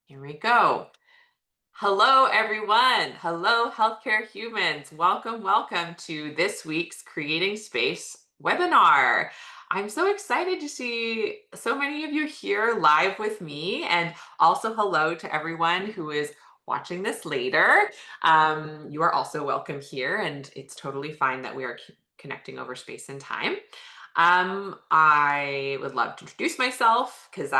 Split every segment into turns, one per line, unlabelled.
Here we go. Hello, everyone. Hello, healthcare humans. Welcome to this week's Creating Space webinar. I'm so excited to see so many of you here live with me, and also hello to everyone who is watching this later. You are also welcome here, and it's totally fine that we are connecting over space and time. I would love to introduce myself because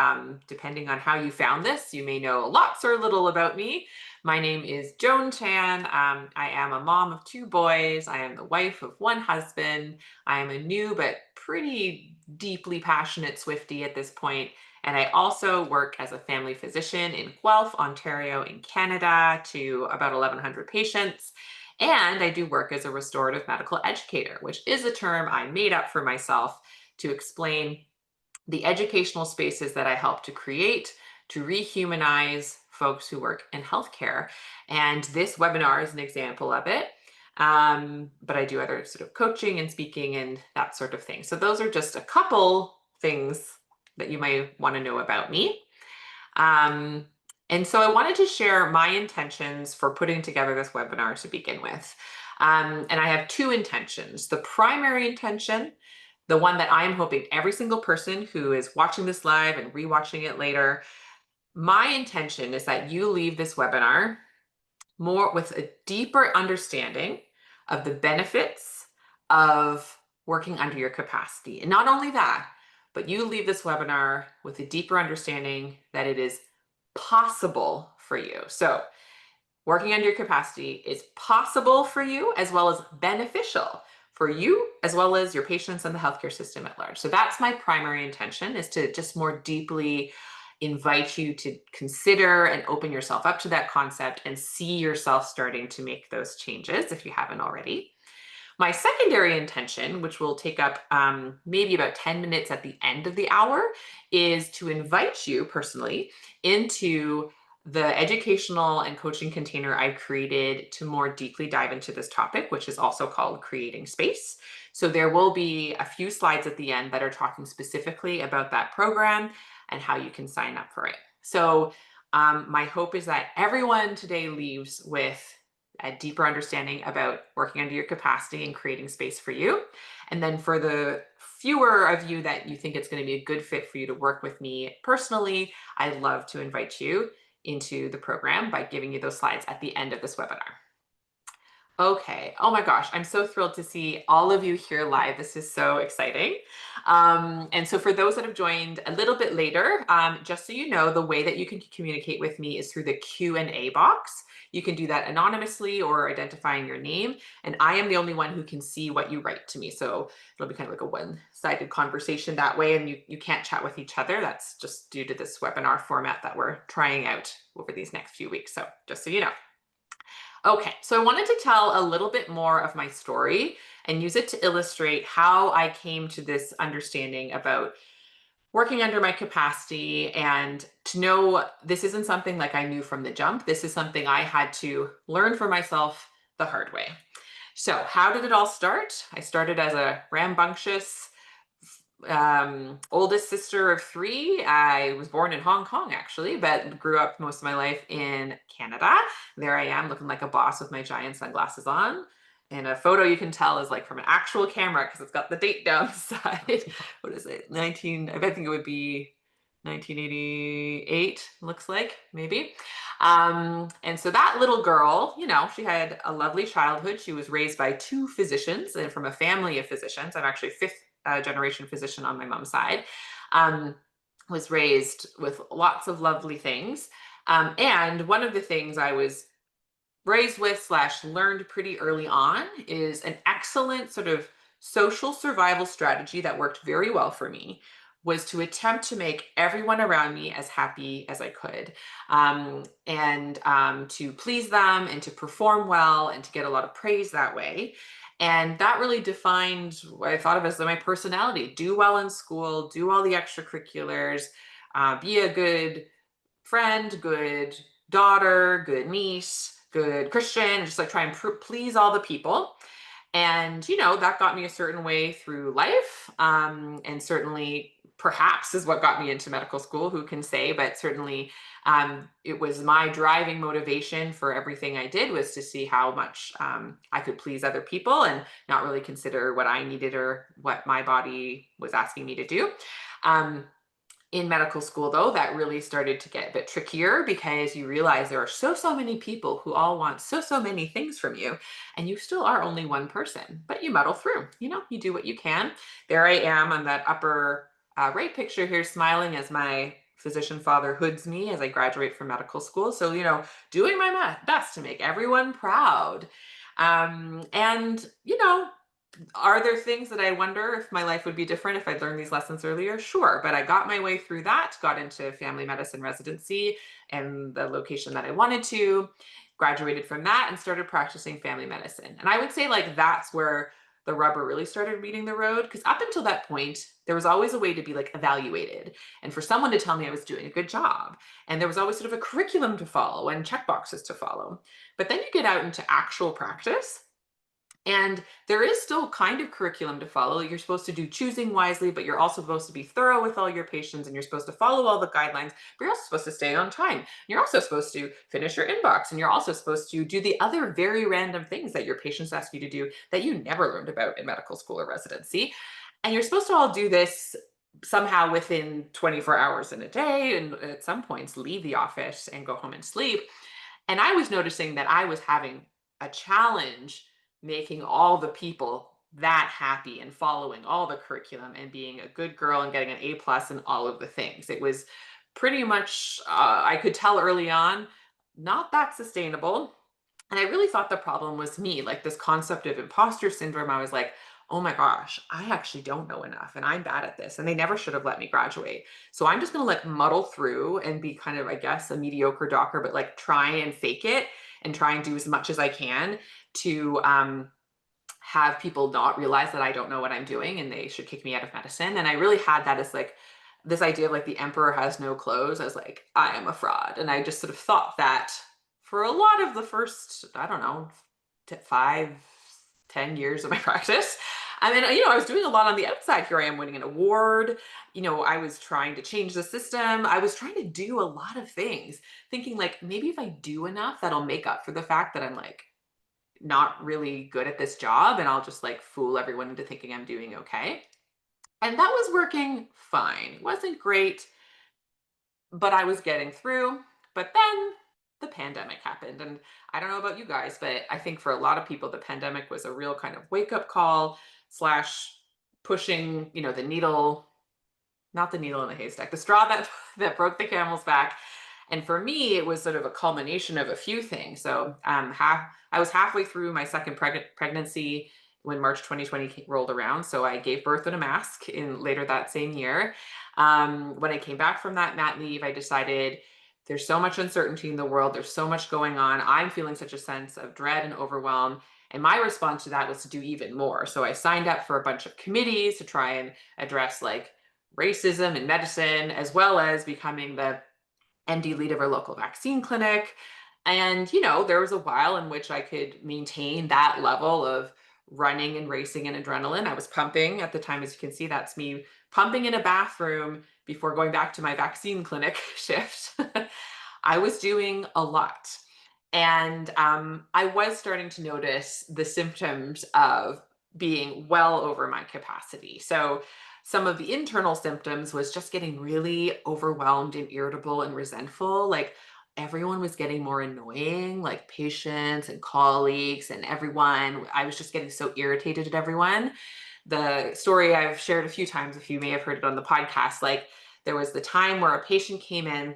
depending on how you found this, you may know lots or little about me. My name is Joan Chan. I am a mom of two boys. I am the wife of one husband. I am a new but pretty deeply passionate Swiftie at this point. And I also work as a family physician in Guelph, Ontario, in Canada, to about 1,100 patients. And I do work as a restorative medical educator, which is a term I made up for myself to explain the educational spaces that I help to create to rehumanize folks who work in healthcare. And this webinar is an example of it. But I do other sort of coaching and speaking and that sort of thing. So those are just a couple things that you might want to know about me. And so I wanted to share my intentions for putting together this webinar to begin with. And I have two intentions. The primary intention, the one that I'm hoping every single person who is watching this live and rewatching it later, my intention is that you leave this webinar more with a deeper understanding of the benefits of working under your capacity. And not only that, but you leave this webinar with a deeper understanding that it is possible for you. So working under your capacity is possible for you as well as beneficial for you as well as your patients and the healthcare system at large. So that's my primary intention, is to just more deeply invite you to consider and open yourself up to that concept and see yourself starting to make those changes if you haven't already. My secondary intention, which will take up maybe about 10 minutes at the end of the hour, is to invite you personally into the educational and coaching container I created to more deeply dive into this topic, which is also called Creating Space. So there will be a few slides at the end that are talking specifically about that program and how you can sign up for it. So my hope is that everyone today leaves with a deeper understanding about working under your capacity and creating space for you. And then for the fewer of you that you think it's going to be a good fit for you to work with me personally, I'd love to invite you into the program by giving you those slides at the end of this webinar. Okay. Oh my gosh, I'm so thrilled to see all of you here live. This is so exciting. And so for those that have joined a little bit later, just so you know, the way that you can communicate with me is through the Q&A box. You can do that anonymously or identifying your name. And I am the only one who can see what you write to me. So it'll be kind of like a one-sided conversation that way, and you can't chat with each other. That's just due to this webinar format that we're trying out over these next few weeks. So just so you know. Okay, so I wanted to tell a little bit more of my story and use it to illustrate how I came to this understanding about working under my capacity, and to know this isn't something like I knew from the jump. This is something I had to learn for myself the hard way. So how did it all start? I started as a rambunctious oldest sister of three. I was born in Hong Kong, actually, but grew up most of my life in Canada. There I am looking like a boss with my giant sunglasses on. And a photo you can tell is like from an actual camera because it's got the date down the side. What is it? I think it would be 1988, looks like, maybe. And so that little girl, she had a lovely childhood. She was raised by two physicians and from a family of physicians. I'm actually fifth generation physician on my mom's side. Was raised with lots of lovely things. And one of the things I was raised with slash learned pretty early on is an excellent sort of social survival strategy that worked very well for me, was to attempt to make everyone around me as happy as I could, and to please them and to perform well and to get a lot of praise that way. And that really defined what I thought of as my personality: do well in school, do all the extracurriculars, be a good friend, good daughter, good niece, good Christian, just like try and please all the people. And, that got me a certain way through life, and certainly perhaps is what got me into medical school, who can say, but certainly it was my driving motivation for everything I did, was to see how much I could please other people and not really consider what I needed or what my body was asking me to do. Um, in medical school, though, that really started to get a bit trickier, because you realize there are so many people who all want so many things from you, and you still are only one person, but you muddle through. You do what you can. There I am on that upper right picture here, smiling as my physician father hoods me as I graduate from medical school. So, doing my best to make everyone proud. And are there things that I wonder if my life would be different if I'd learned these lessons earlier? Sure. But I got my way through that, got into family medicine residency and the location that I wanted to, graduated from that, and started practicing family medicine. And I would say, like, that's where the rubber really started meeting the road. Because up until that point, there was always a way to be like evaluated and for someone to tell me I was doing a good job. And there was always sort of a curriculum to follow and checkboxes to follow. But then you get out into actual practice, and there is still kind of curriculum to follow. You're supposed to do choosing wisely, but you're also supposed to be thorough with all your patients, and you're supposed to follow all the guidelines, but you're also supposed to stay on time. You're also supposed to finish your inbox, and you're also supposed to do the other very random things that your patients ask you to do that you never learned about in medical school or residency. And you're supposed to all do this somehow within 24 hours in a day, and at some points leave the office and go home and sleep. And I was noticing that I was having a challenge making all the people that happy and following all the curriculum and being a good girl and getting an A plus and all of the things. It was pretty much, I could tell early on, not that sustainable. And I really thought the problem was me, like this concept of imposter syndrome. I was like, oh my gosh, I actually don't know enough and I'm bad at this. And they never should have let me graduate. So I'm just going to like muddle through and be kind of, I guess, a mediocre doctor, but like try and fake it and try and do as much as I can to have people not realize that I don't know what I'm doing and they should kick me out of medicine. And I really had that as like this idea of like the emperor has no clothes. I was like, I am a fraud. And I just sort of thought that for a lot of the first, I don't know, 5, 10 years of my practice. I mean, I was doing a lot on the outside. Here I am winning an award. I was trying to change the system. I was trying to do a lot of things, thinking like maybe if I do enough, that'll make up for the fact that I'm like not really good at this job, and I'll just like fool everyone into thinking I'm doing okay. And that was working fine. It wasn't great, but I was getting through. But then the pandemic happened. And I don't know about you guys, but I think for a lot of people, the pandemic was a real kind of wake up call slash pushing, the needle, not the needle in the haystack, the straw that that broke the camel's back. And for me, it was sort of a culmination of a few things. So I was halfway through my second pregnancy when March 2020 rolled around. So I gave birth in a mask in later that same year. When I came back from that mat leave, I decided there's so much uncertainty in the world. There's so much going on. I'm feeling such a sense of dread and overwhelm. And my response to that was to do even more. So I signed up for a bunch of committees to try and address like racism in medicine, as well as becoming the MD lead of our local vaccine clinic. And, there was a while in which I could maintain that level of running and racing and adrenaline. I was pumping at the time, as you can see, that's me pumping in a bathroom before going back to my vaccine clinic shift. I was doing a lot. And I was starting to notice the symptoms of being well over my capacity. So some of the internal symptoms was just getting really overwhelmed and irritable and resentful. Like everyone was getting more annoying, like patients and colleagues and everyone. I was just getting so irritated at everyone. The story I've shared a few times, if you may have heard it on the podcast, like there was the time where a patient came in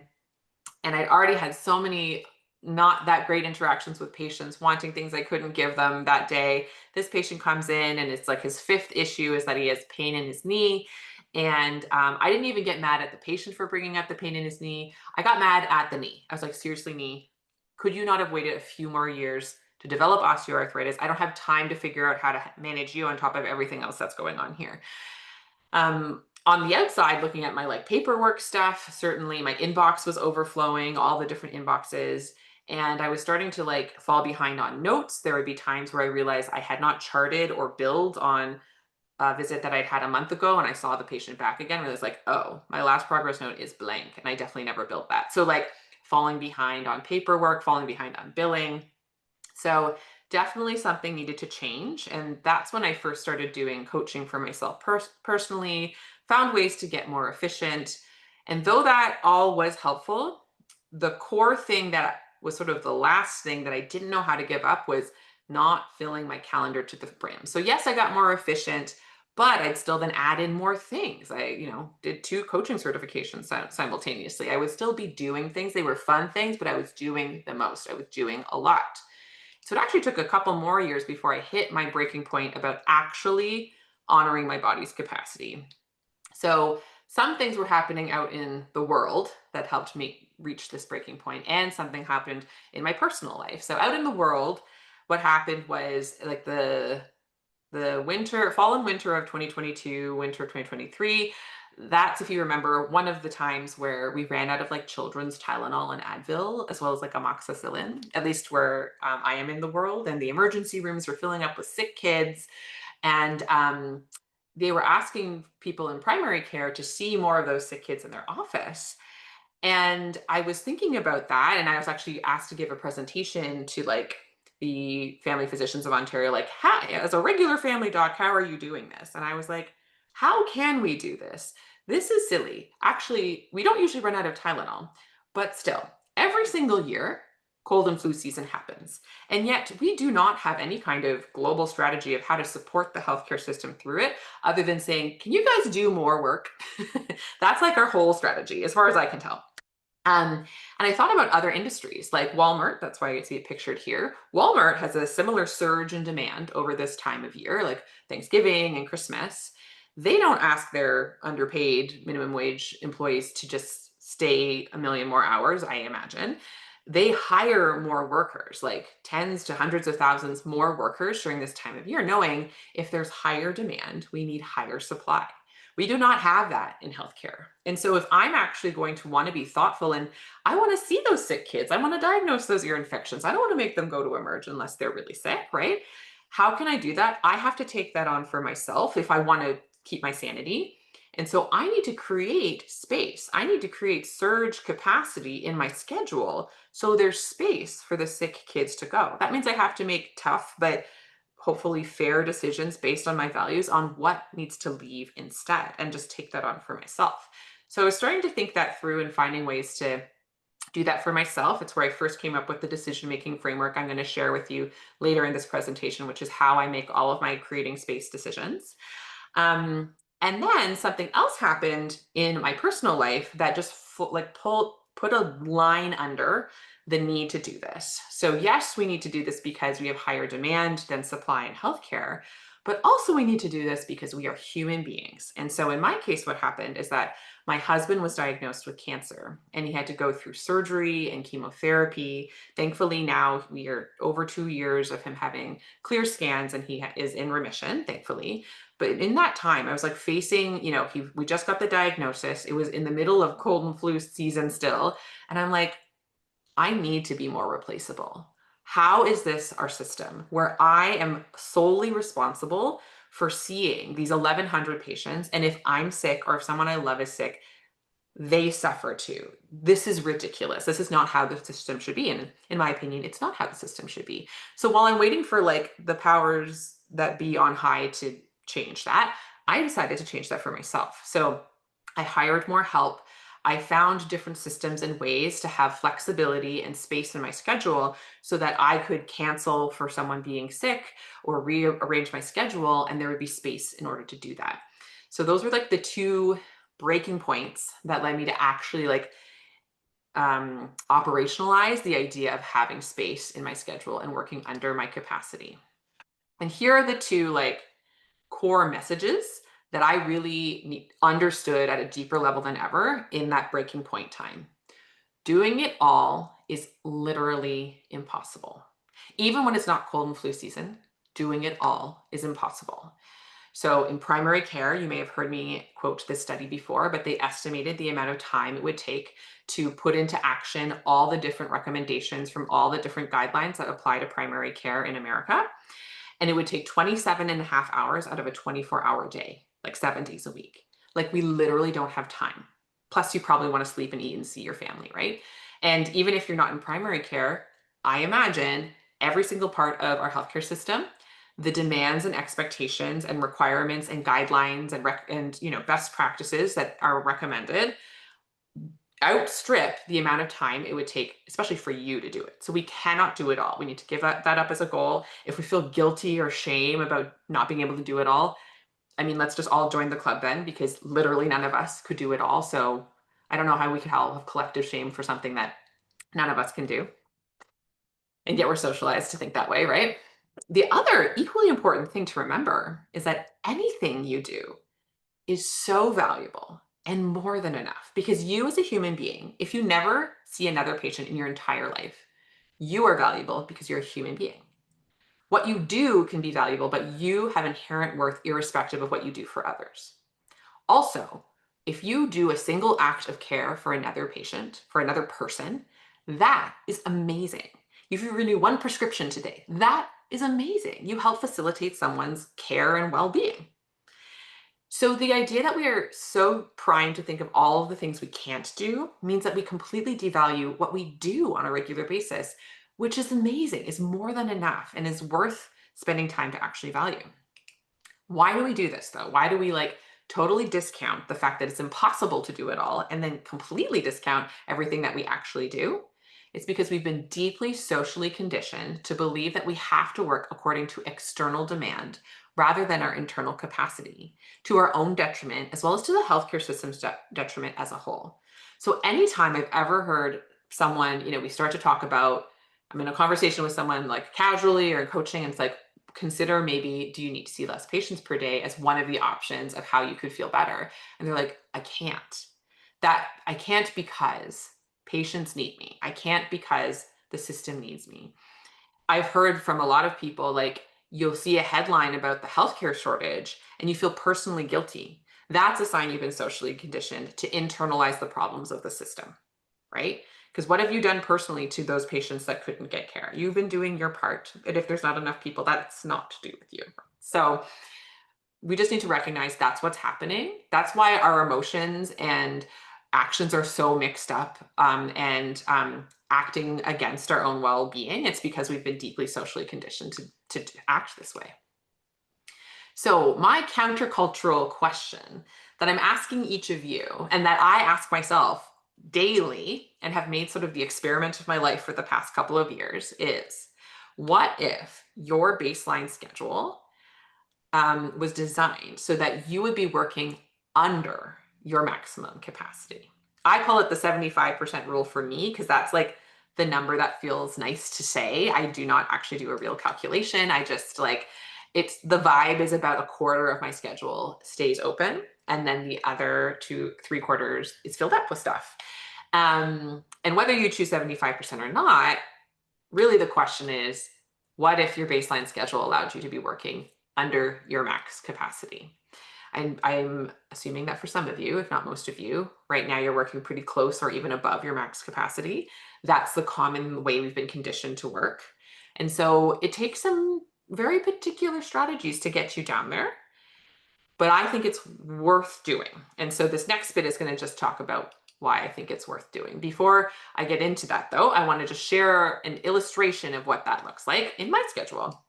and I'd already had so many not that great interactions with patients wanting things I couldn't give them that day. This patient comes in and it's like his fifth issue is that he has pain in his knee. And I didn't even get mad at the patient for bringing up the pain in his knee. I got mad at the knee. I was like, seriously, knee, could you not have waited a few more years to develop osteoarthritis? I don't have time to figure out how to manage you on top of everything else that's going on here. On the outside, looking at my like paperwork stuff, certainly my inbox was overflowing, all the different inboxes. And I was starting to like fall behind on notes. There would be times where I realized I had not charted or billed on visit that I'd had a month ago and I saw the patient back again, and I was like, oh, my last progress note is blank. And I definitely never built that. So like falling behind on paperwork, falling behind on billing. So definitely something needed to change. And that's when I first started doing coaching for myself personally, found ways to get more efficient. And though that all was helpful, the core thing that was sort of the last thing that I didn't know how to give up was not filling my calendar to the brim. So yes, I got more efficient, but I'd still then add in more things. I, did 2 coaching certifications simultaneously. I would still be doing things. They were fun things, but I was doing the most. I was doing a lot. So it actually took a couple more years before I hit my breaking point about actually honoring my body's capacity. So some things were happening out in the world that helped me reach this breaking point, and something happened in my personal life. So out in the world, what happened was like the fall and winter of 2022, winter of 2023. That's, if you remember, one of the times where we ran out of like children's Tylenol and Advil, as well as like amoxicillin, at least where I am in the world. And the emergency rooms were filling up with sick kids. And they were asking people in primary care to see more of those sick kids in their office. And I was thinking about that, and I was actually asked to give a presentation to like the Family Physicians of Ontario, like, hi, as a regular family doc, how are you doing this? And I was like, how can we do this? This is silly. Actually, we don't usually run out of Tylenol, but still, every single year, cold and flu season happens. And yet we do not have any kind of global strategy of how to support the healthcare system through it, other than saying, can you guys do more work? That's like our whole strategy, as far as I can tell. And I thought about other industries like Walmart. That's why I see it pictured here. Walmart has a similar surge in demand over this time of year, like Thanksgiving and Christmas. They don't ask their underpaid minimum wage employees to just stay a million more hours, I imagine. They hire more workers, like tens to hundreds of thousands more workers during this time of year, knowing if there's higher demand, we need higher supply. We do not have that in healthcare. And so if I'm actually going to want to be thoughtful and I want to see those sick kids, I want to diagnose those ear infections, I don't want to make them go to emerge unless they're really sick, right? How can I do that? I have to take that on for myself if I want to keep my sanity. And so I need to create space. I need to create surge capacity in my schedule so there's space for the sick kids to go. That means I have to make tough, but hopefully fair decisions based on my values on what needs to leave instead, and just take that on for myself. So I was starting to think that through and finding ways to do that for myself. It's where I first came up with the decision-making framework I'm going to share with you later in this presentation, which is how I make all of my creating space decisions. And then something else happened in my personal life that just put a line under the need to do this. So yes, we need to do this because we have higher demand than supply in healthcare, but also we need to do this because we are human beings. And so in my case, what happened is that my husband was diagnosed with cancer and he had to go through surgery and chemotherapy. Thankfully, now we are over 2 years of him having clear scans and he is in remission, thankfully. But in that time, I was like facing, we just got the diagnosis. It was in the middle of cold and flu season still. And I'm like, I need to be more replaceable. How is this our system where I am solely responsible for seeing these 1,100 patients? And if I'm sick or if someone I love is sick, they suffer too. This is ridiculous. This is not how the system should be. And in my opinion, it's not how the system should be. So while I'm waiting for like the powers that be on high to change that, I decided to change that for myself. So I hired more help. I found different systems and ways to have flexibility and space in my schedule so that I could cancel for someone being sick or rearrange my schedule, and there would be space in order to do that. So those were like the 2 breaking points that led me to actually operationalize the idea of having space in my schedule and working under my capacity. And here are the 2 core messages that I really understood at a deeper level than ever in that breaking point time. Doing it all is literally impossible. Even when it's not cold and flu season, doing it all is impossible. So in primary care, you may have heard me quote this study before, but they estimated the amount of time it would take to put into action all the different recommendations from all the different guidelines that apply to primary care in America. And it would take 27 and a half hours out of a 24-hour day, like 7 days a week. Like we literally don't have time. Plus, you probably want to sleep and eat and see your family, right? And even if you're not in primary care, I imagine every single part of our healthcare system, the demands and expectations and requirements and guidelines and best practices that are recommended outstrip the amount of time it would take, especially for you to do it. So we cannot do it all. We need to give that up as a goal. If we feel guilty or shame about not being able to do it all, I mean, let's just all join the club then, because literally none of us could do it all. So I don't know how we could all have collective shame for something that none of us can do. And yet we're socialized to think that way, right? The other equally important thing to remember is that anything you do is so valuable and more than enough, because you as a human being, if you never see another patient in your entire life, you are valuable because you're a human being. What you do can be valuable, but you have inherent worth irrespective of what you do for others. Also, if you do a single act of care for another patient, for another person, that is amazing. If you renew one prescription today, that is amazing. You help facilitate someone's care and well-being. So the idea that we are so primed to think of all of the things we can't do means that we completely devalue what we do on a regular basis, which is amazing, is more than enough, and is worth spending time to actually value. Why do we do this though? Why do we totally discount the fact that it's impossible to do it all and then completely discount everything that we actually do? It's because we've been deeply socially conditioned to believe that we have to work according to external demand rather than our internal capacity, to our own detriment, as well as to the healthcare system's detriment as a whole. So anytime I've ever heard someone, we start to talk about, I'm in a conversation with someone like casually or coaching, and it's like, consider maybe, do you need to see less patients per day as one of the options of how you could feel better? And they're like, I can't. I can't because patients need me. I can't because the system needs me. I've heard from a lot of people, you'll see a headline about the healthcare shortage and you feel personally guilty. That's a sign you've been socially conditioned to internalize the problems of the system, right? Because what have you done personally to those patients that couldn't get care? You've been doing your part. And if there's not enough people, that's not to do with you. So we just need to recognize that's what's happening. That's why our emotions and actions are so mixed up and acting against our own well-being. It's because we've been deeply socially conditioned to act this way. So my countercultural question that I'm asking each of you, and that I ask myself daily and have made sort of the experiment of my life for the past couple of years, is what if your baseline schedule was designed so that you would be working under your maximum capacity? I call it the 75% rule for me, because that's the number that feels nice to say. I do not actually do a real calculation. I just it's the vibe is about a quarter of my schedule stays open, and then the other 2-3 quarters is filled up with stuff. And whether you choose 75% or not, really the question is, what if your baseline schedule allowed you to be working under your max capacity? I'm assuming that for some of you, if not most of you, right now you're working pretty close or even above your max capacity. That's the common way we've been conditioned to work. And so it takes some very particular strategies to get you down there, but I think it's worth doing. And so this next bit is going to just talk about why I think it's worth doing. Before I get into that though, I want to just share an illustration of what that looks like in my schedule.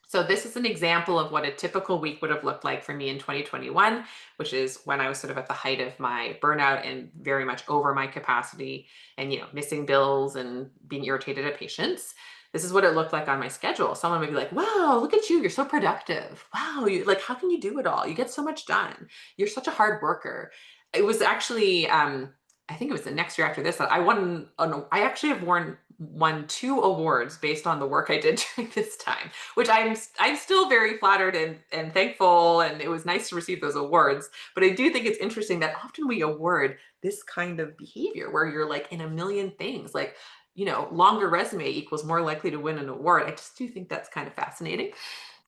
So this is an example of what a typical week would have looked like for me in 2021, which is when I was sort of at the height of my burnout and very much over my capacity and, missing bills and being irritated at patients. This is what it looked like on my schedule. Someone would be like, wow, look at you. You're so productive. Wow. How can you do it all? You get so much done. You're such a hard worker. It was actually, I think it was the next year after this that I actually have won 2 awards based on the work I did during this time, which I'm still very flattered and thankful. And it was nice to receive those awards. But I do think it's interesting that often we award this kind of behavior where you're in a million things, longer resume equals more likely to win an award. I just do think that's kind of fascinating.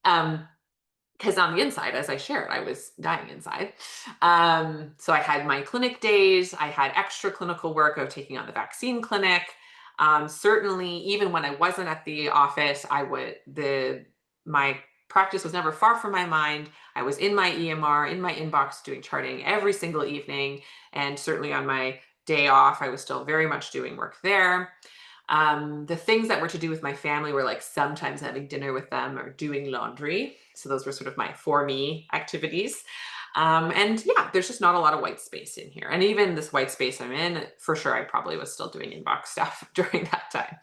Because on the inside, as I shared, I was dying inside. So I had my clinic days, I had extra clinical work of taking on the vaccine clinic. Certainly, even when I wasn't at the office, my practice was never far from my mind. I was in my EMR, in my inbox, doing charting every single evening. And certainly on my day off, I was still very much doing work there. The things that were to do with my family were like sometimes having dinner with them or doing laundry. So those were sort of my for me activities. And yeah, there's just not a lot of white space in here. And even this white space I'm in, for sure, I probably was still doing inbox stuff during that time.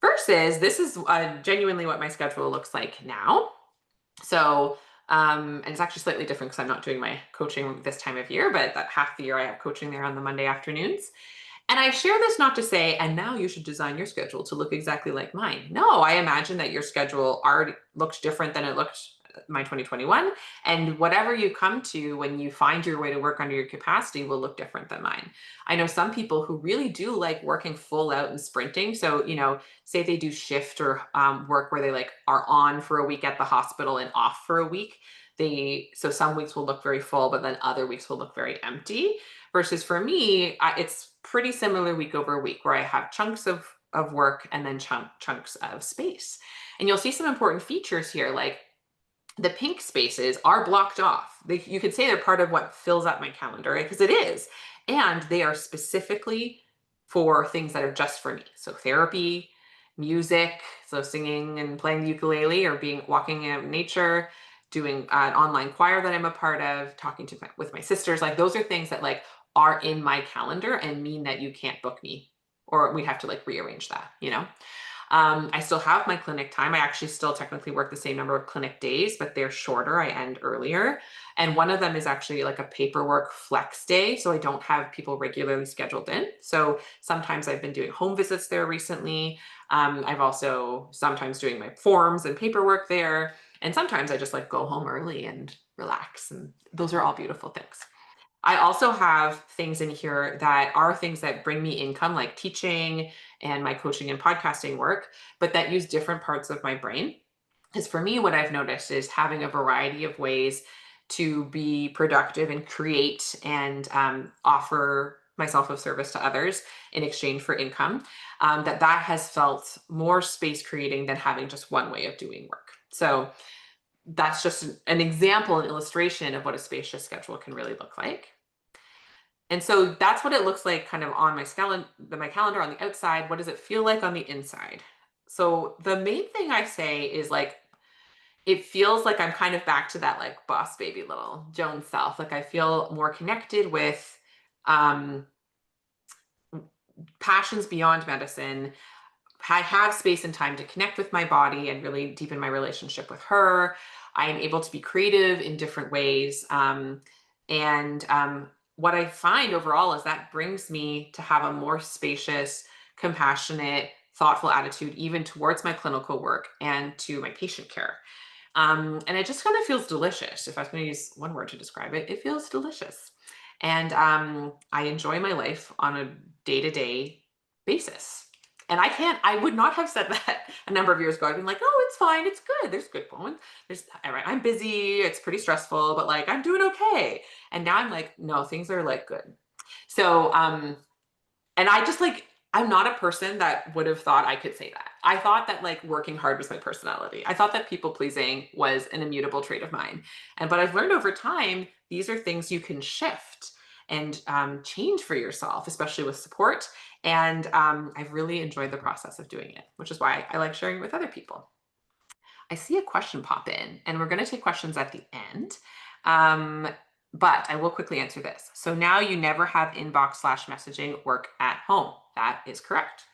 Versus this is genuinely what my schedule looks like now. So, and it's actually slightly different because I'm not doing my coaching this time of year, but that half the year I have coaching there on the Monday afternoons. And I share this not to say, and now you should design your schedule to look exactly like mine. No, I imagine that your schedule already looks different than it looked my 2021. And whatever you come to when you find your way to work under your capacity will look different than mine. I know some people who really do like working full out and sprinting. So, say they do shift or work where they like are on for a week at the hospital and off for a week. So some weeks will look very full, but then other weeks will look very empty. Versus for me, it's pretty similar week over week where I have chunks of work and then chunks of space. And you'll see some important features here, like the pink spaces are blocked off. You could say they're part of what fills up my calendar, right? Because it is. And they are specifically for things that are just for me. So therapy, music, so singing and playing the ukulele or walking in nature, doing an online choir that I'm a part of, talking with my sisters. Like those are things that like are in my calendar and mean that you can't book me, or we have to like rearrange that. I still have my clinic time. I actually still technically work the same number of clinic days, but they're shorter. I end earlier. And one of them is actually like a paperwork flex day. So I don't have people regularly scheduled in. So sometimes I've been doing home visits there recently. I've also sometimes doing my forms and paperwork there. And sometimes I just like go home early and relax. And those are all beautiful things. I also have things in here that are things that bring me income, like teaching and my coaching and podcasting work, but that use different parts of my brain. Because for me, what I've noticed is having a variety of ways to be productive and create and offer myself of service to others in exchange for income, that has felt more space creating than having just one way of doing work. So that's just an example, an illustration of what a spacious schedule can really look like. And so that's what it looks like kind of on my calendar on the outside. What does it feel like on the inside? So the main thing I say is like, it feels like I'm kind of back to that like boss baby little Joan self. Like I feel more connected with um, passions beyond medicine. I have space and time to connect with my body and really deepen my relationship with her. I am able to be creative in different ways. And what I find overall is that brings me to have a more spacious, compassionate, thoughtful attitude, even towards my clinical work and to my patient care. And it just kind of feels delicious. If I was going to use one word to describe it, it feels delicious. And I enjoy my life on a day to day basis. And I would not have said that a number of years ago. I'd been like, oh, it's fine. It's good. There's good moments. I'm busy. It's pretty stressful, but like, I'm doing okay. And now I'm like, no, things are like good. So, and I just like, I'm not a person that would have thought I could say that. I thought that like working hard was my personality. I thought that people pleasing was an immutable trait of mine. But I've learned over time, these are things you can shift and change for yourself, especially with support. And I've really enjoyed the process of doing it, which is why I like sharing it with other people. I see a question pop in, and we're going to take questions at the end. But I will quickly answer this. So now you never have inbox/messaging work at home. That is correct.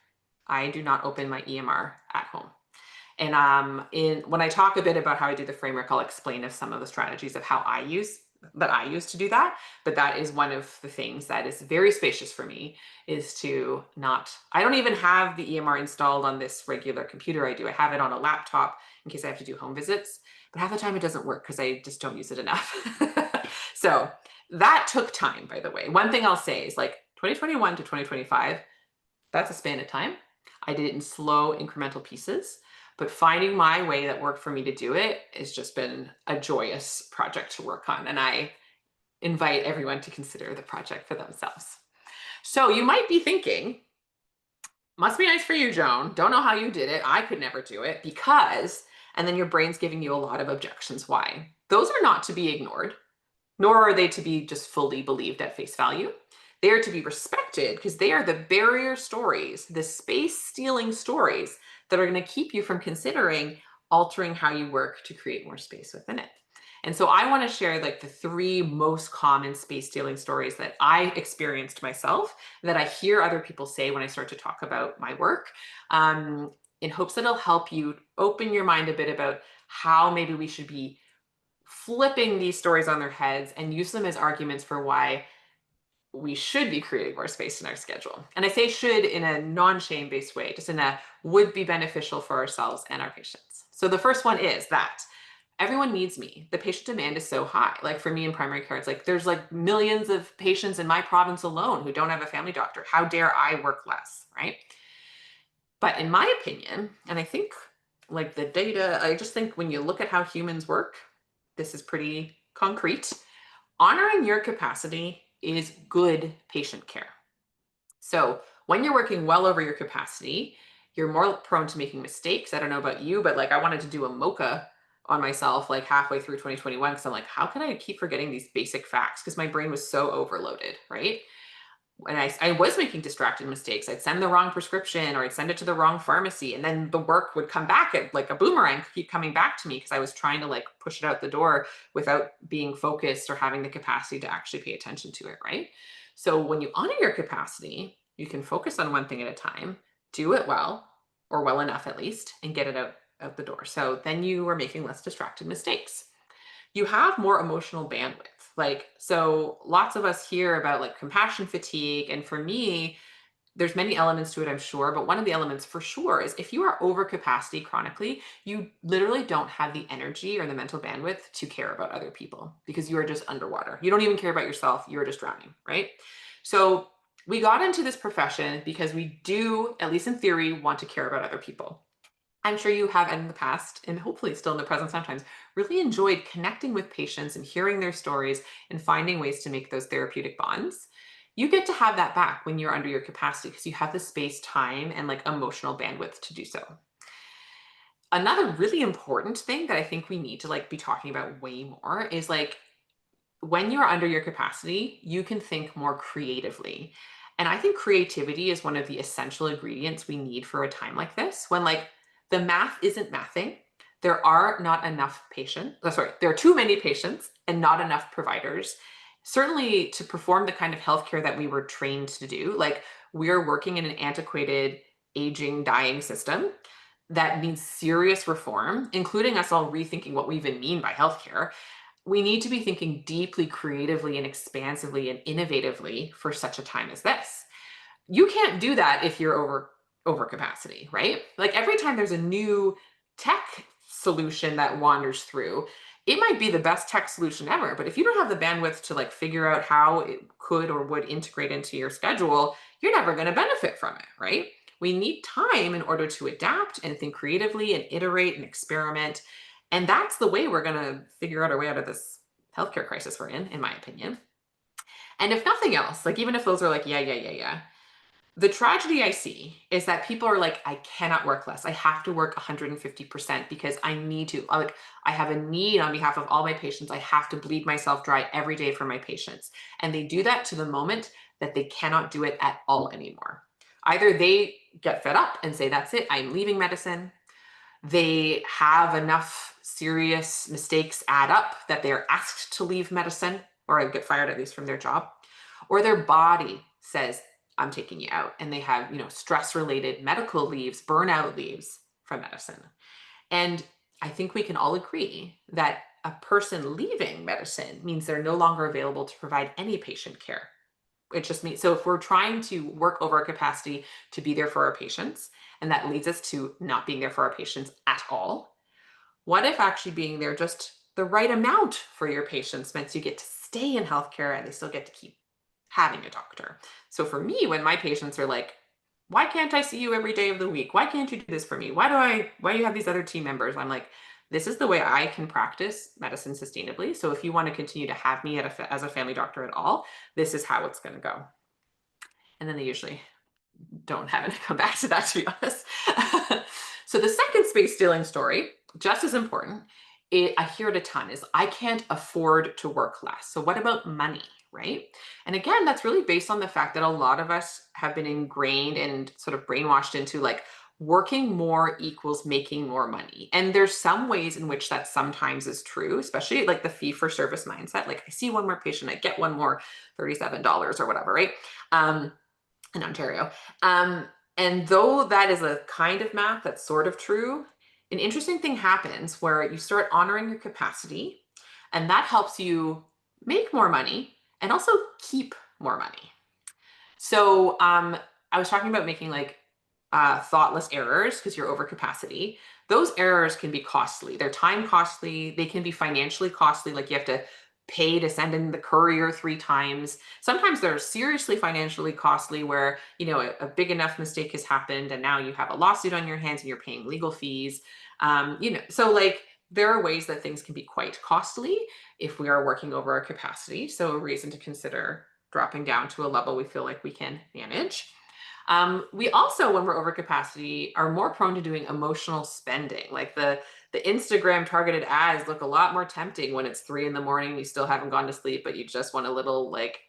I do not open my EMR at home. And when I talk a bit about how I do the framework, I'll explain of some of the strategies of how I use to do that. But that is one of the things that is very spacious for me, is to not, I don't even have the EMR installed on this regular computer I do. I have it on a laptop in case I have to do home visits, but half the time it doesn't work because I just don't use it enough. So that took time, by the way. One thing I'll say is like 2021 to 2025, that's a span of time. I did it in slow incremental pieces, but finding my way that worked for me to do it has just been a joyous project to work on. And I invite everyone to consider the project for themselves. So you might be thinking, must be nice for you, Joan. Don't know how you did it. I could never do it because, And then your brain's giving you a lot of objections why. Those are not to be ignored, nor are they to be just fully believed at face value. They are to be respected because they are the barrier stories, the space stealing stories that are going to keep you from considering altering how you work to create more space within it. And so I want to share like the three most common space stealing stories that I experienced myself, that I hear other people say when I start to talk about my work, in hopes that it'll help you open your mind a bit about how maybe we should be flipping these stories on their heads and use them as arguments for why we should be creating more space in our schedule. And I say should in a non-shame based way, just in a would be beneficial for ourselves and our patients. So the first one is that everyone needs me. The patient demand is so high. Like for me in primary care, it's like there's like millions of patients in my province alone who don't have a family doctor. How dare I work less, right? But in my opinion, and I think like the data, I just think when you look at how humans work, this is pretty concrete. Honoring your capacity is good patient care. So when you're working well over your capacity, you're more prone to making mistakes. I don't know about you, but like I wanted to do a mocha on myself like halfway through 2021 because I'm like, how can I keep forgetting these basic facts? Because my brain was so overloaded, right? And I was making distracted mistakes. I'd send the wrong prescription or I'd send it to the wrong pharmacy. And then the work would come back at like a boomerang, keep coming back to me because I was trying to like push it out the door without being focused or having the capacity to actually pay attention to it, right? So when you honor your capacity, you can focus on one thing at a time, do it well, or well enough at least, and get it out the door. So then you are making less distracted mistakes. You have more emotional bandwidth. Like, so lots of us hear about like compassion fatigue. And for me, there's many elements to it, I'm sure, but one of the elements for sure is if you are over capacity chronically, you literally don't have the energy or the mental bandwidth to care about other people because you are just underwater. You don't even care about yourself. You're just drowning, right? So we got into this profession because we do, at least in theory, want to care about other people. I'm sure you have in the past, and hopefully still in the present sometimes, really enjoyed connecting with patients and hearing their stories and finding ways to make those therapeutic bonds. You get to have that back when you're under your capacity because you have the space, time, and like emotional bandwidth to do so. Another really important thing that I think we need to like be talking about way more is like when you're under your capacity, you can think more creatively. And I think creativity is one of the essential ingredients we need for a time like this when like the math isn't mathing. There are not enough patients. Oh, sorry, there are too many patients and not enough providers. Certainly to perform the kind of healthcare that we were trained to do. Like we're working in an antiquated, aging, dying system that needs serious reform, including us all rethinking what we even mean by healthcare. We need to be thinking deeply creatively and expansively and innovatively for such a time as this. You can't do that if you're over capacity, right? Like every time there's a new tech solution that wanders through, it might be the best tech solution ever, but if you don't have the bandwidth to like figure out how it could or would integrate into your schedule, you're never going to benefit from it, right? We need time in order to adapt and think creatively and iterate and experiment. And that's the way we're going to figure out our way out of this healthcare crisis we're in my opinion. And if nothing else, like even if those are like, yeah, the tragedy I see is that people are like, I cannot work less. I have to work 150% because I need to. Like, I have a need on behalf of all my patients. I have to bleed myself dry every day for my patients. And they do that to the moment that they cannot do it at all anymore. Either they get fed up and say, that's it, I'm leaving medicine. They have enough serious mistakes add up that they are asked to leave medicine or get fired at least from their job, or their body says, I'm taking you out. And they have, stress related medical leaves, burnout leaves from medicine. And I think we can all agree that a person leaving medicine means they're no longer available to provide any patient care. It just means, so if we're trying to work over our capacity to be there for our patients, and that leads us to not being there for our patients at all, what if actually being there just the right amount for your patients meant you get to stay in healthcare and they still get to keep having a doctor? So for me, when my patients are like, why can't I see you every day of the week? Why can't you do this for me? Why do you have these other team members? I'm like, this is the way I can practice medicine sustainably. So if you want to continue to have me as a family doctor at all, this is how it's going to go. And then they usually don't have it come back to that, to be honest. So the second space stealing story Just as important, I hear it a ton, is I can't afford to work less. So what about money, right? And again, that's really based on the fact that a lot of us have been ingrained and sort of brainwashed into like working more equals making more money. And there's some ways in which that sometimes is true, especially like the fee for service mindset. Like I see one more patient, I get one more $37 or whatever, right? Um, in Ontario. Um, and though that is a kind of math that's sort of true, an interesting thing happens where you start honoring your capacity, and that helps you make more money and also keep more money. So I was talking about making like thoughtless errors because you're over capacity. Those errors can be costly. They're time costly. They can be financially costly. Like you have to pay to send in the courier 3 times. Sometimes they're seriously financially costly where, a big enough mistake has happened and now you have a lawsuit on your hands and you're paying legal fees. So like there are ways that things can be quite costly if we are working over our capacity. So a reason to consider dropping down to a level we feel like we can manage. We also, when we're over capacity, are more prone to doing emotional spending. Like the Instagram targeted ads look a lot more tempting when it's 3 in the morning, you still haven't gone to sleep, but you just want a little like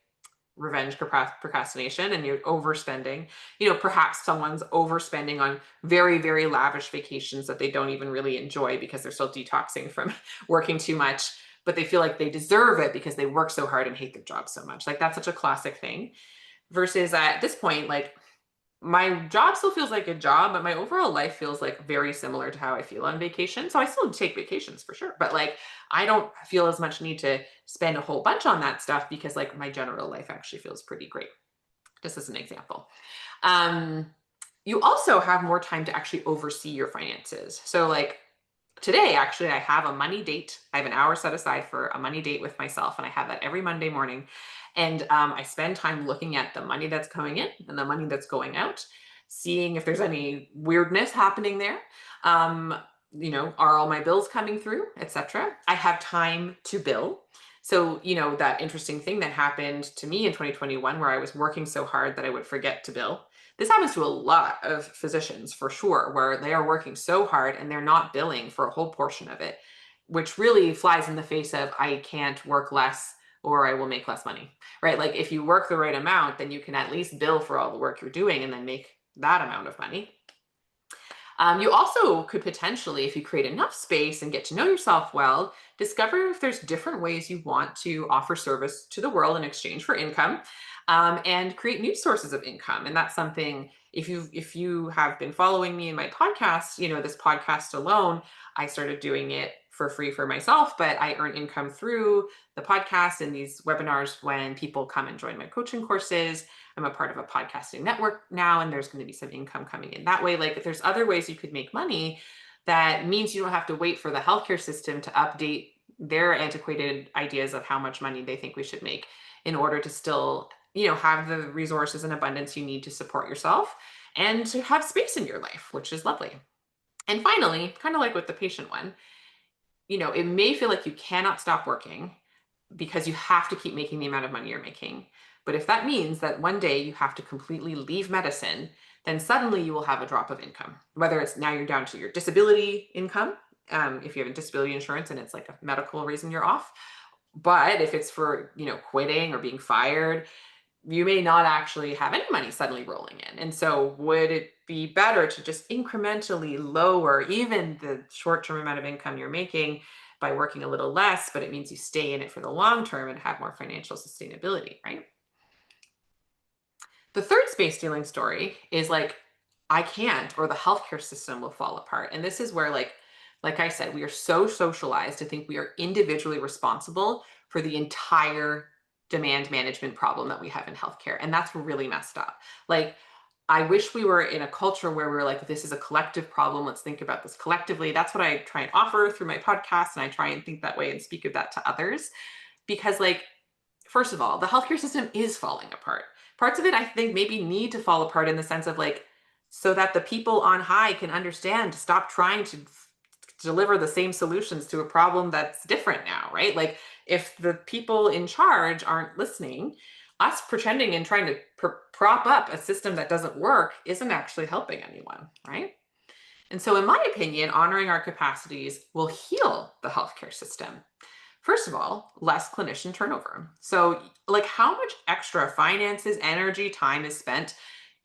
revenge procrastination and you're overspending. Perhaps someone's overspending on very, very lavish vacations that they don't even really enjoy because they're still detoxing from working too much, but they feel like they deserve it because they work so hard and hate their job so much. Like that's such a classic thing. Versus at this point, like my job still feels like a job, but my overall life feels like very similar to how I feel on vacation. So I still take vacations for sure, but like I don't feel as much need to spend a whole bunch on that stuff because like my general life actually feels pretty great. Just as an example. Um, you also have more time to actually oversee your finances. So like today, actually, I have a money date. I have an hour set aside for a money date with myself, and I have that every Monday morning. And I spend time looking at the money that's coming in and the money that's going out, seeing if there's any weirdness happening there. Um, are all my bills coming through, etc. I have time to bill. So, that interesting thing that happened to me in 2021 where I was working so hard that I would forget to bill. This happens to a lot of physicians for sure, where they are working so hard and they're not billing for a whole portion of it, which really flies in the face of I can't work less or I will make less money, right? Like if you work the right amount, then you can at least bill for all the work you're doing and then make that amount of money. You also could potentially, if you create enough space and get to know yourself well, discover if there's different ways you want to offer service to the world in exchange for income, and create new sources of income. And that's something, if you have been following me in my podcast, this podcast alone, I started doing it for free for myself, but I earn income through the podcast and these webinars when people come and join my coaching courses. I'm a part of a podcasting network now, and there's going to be some income coming in that way. Like, if there's other ways you could make money, that means you don't have to wait for the healthcare system to update their antiquated ideas of how much money they think we should make in order to still, have the resources and abundance you need to support yourself and to have space in your life, which is lovely. And finally, kind of like with the patient one, it may feel like you cannot stop working because you have to keep making the amount of money you're making. But if that means that one day you have to completely leave medicine, then suddenly you will have a drop of income. Whether it's now you're down to your disability income, if you have a disability insurance and it's like a medical reason you're off. But if it's for, quitting or being fired, you may not actually have any money suddenly rolling in. And so would it be better to just incrementally lower even the short-term amount of income you're making by working a little less, but it means you stay in it for the long term and have more financial sustainability, right? The third space stealing story is like, I can't, or the healthcare system will fall apart. And this is where, like I said, we are so socialized to think we are individually responsible for the entire demand management problem that we have in healthcare. And that's really messed up. Like, I wish we were in a culture where we're like, this is a collective problem. Let's think about this collectively. That's what I try and offer through my podcast. And I try and think that way and speak of that to others. Because, like, first of all, the healthcare system is falling apart. Parts of it, I think, maybe need to fall apart in the sense of like, so that the people on high can understand, stop trying to deliver the same solutions to a problem that's different now, right? Like, if the people in charge aren't listening, us pretending and trying to prop up a system that doesn't work isn't actually helping anyone, right? And so, in my opinion, honoring our capacities will heal the healthcare system. First of all, less clinician turnover. So, like, how much extra finances, energy, time is spent,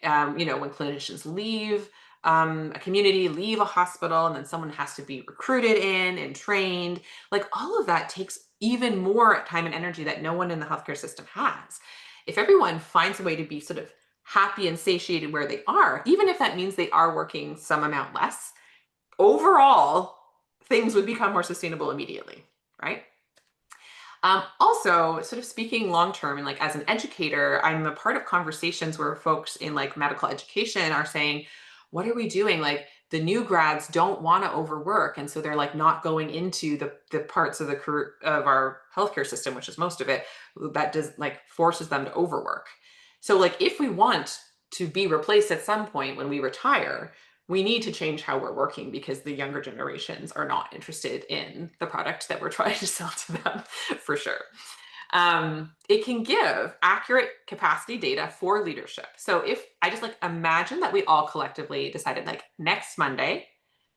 when clinicians leave a community, leave a hospital, and then someone has to be recruited in and trained. Like, all of that takes even more time and energy that no one in the healthcare system has. If everyone finds a way to be sort of happy and satiated where they are, even if that means they are working some amount less, overall, things would become more sustainable immediately, right? Also, sort of speaking long term, and like as an educator, I'm a part of conversations where folks in like medical education are saying, "What are we doing? Like the new grads don't want to overwork, and so they're like not going into the parts of the career of our healthcare system, which is most of it, that does like forces them to overwork." So, like, if we want to be replaced at some point when we retire, we need to change how we're working because the younger generations are not interested in the product that we're trying to sell to them for sure. It can give accurate capacity data for leadership. So if I just like imagine that we all collectively decided like next Monday,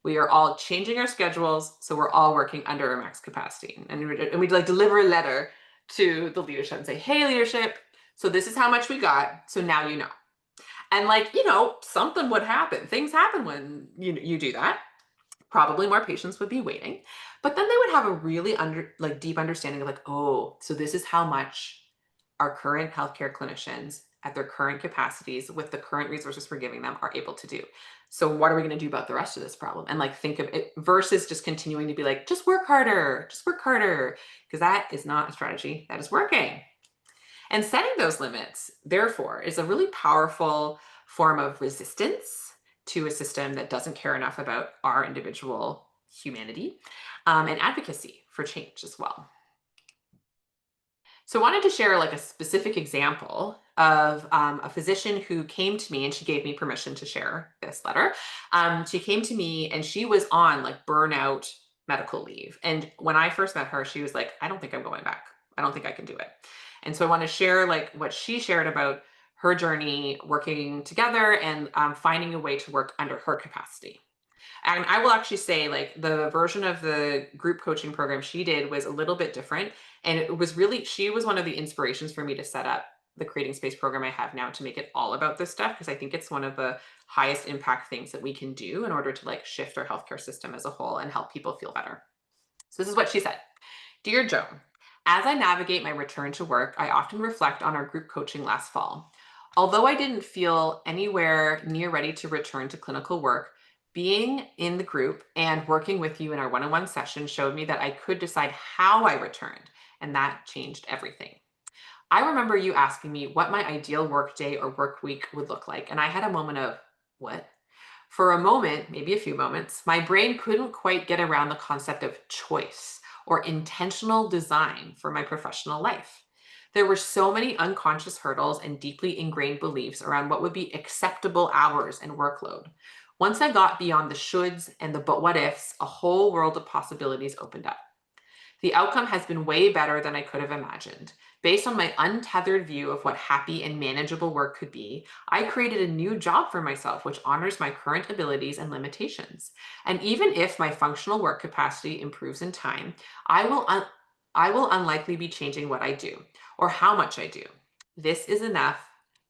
we are all changing our schedules. So we're all working under our max capacity. And we'd like deliver a letter to the leadership and say, hey, leadership, so this is how much we got. So now you know. And like, something would happen. Things happen when you do that. Probably more patients would be waiting. But then they would have a really deep understanding of like, oh, so this is how much our current healthcare clinicians at their current capacities with the current resources we're giving them are able to do. So what are we going to do about the rest of this problem? And like think of it versus just continuing to be like, just work harder, because that is not a strategy that is working. And setting those limits, therefore, is a really powerful form of resistance to a system that doesn't care enough about our individual humanity, and advocacy for change as well. So I wanted to share like a specific example of a physician who came to me and she gave me permission to share this letter. She came to me and she was on like burnout medical leave. And when I first met her, she was like, I don't think I'm going back. I don't think I can do it. And so I want to share like what she shared about her journey working together and finding a way to work under her capacity. And I will actually say, like, the version of the group coaching program she did was a little bit different. And it was really, she was one of the inspirations for me to set up the Creating Space program I have now to make it all about this stuff, because I think it's one of the highest impact things that we can do in order to like shift our healthcare system as a whole and help people feel better. So this is what she said. Dear Joan, as I navigate my return to work, I often reflect on our group coaching last fall. Although I didn't feel anywhere near ready to return to clinical work, being in the group and working with you in our one-on-one session showed me that I could decide how I returned, and that changed everything. I remember you asking me what my ideal work day or work week would look like, and I had a moment of, what? For a moment, maybe a few moments, my brain couldn't quite get around the concept of choice or intentional design for my professional life. There were so many unconscious hurdles and deeply ingrained beliefs around what would be acceptable hours and workload. Once I got beyond the shoulds and the but what ifs, a whole world of possibilities opened up. The outcome has been way better than I could have imagined. Based on my untethered view of what happy and manageable work could be, I created a new job for myself which honors my current abilities and limitations. And even if my functional work capacity improves in time, I will unlikely be changing what I do or how much I do. This is enough.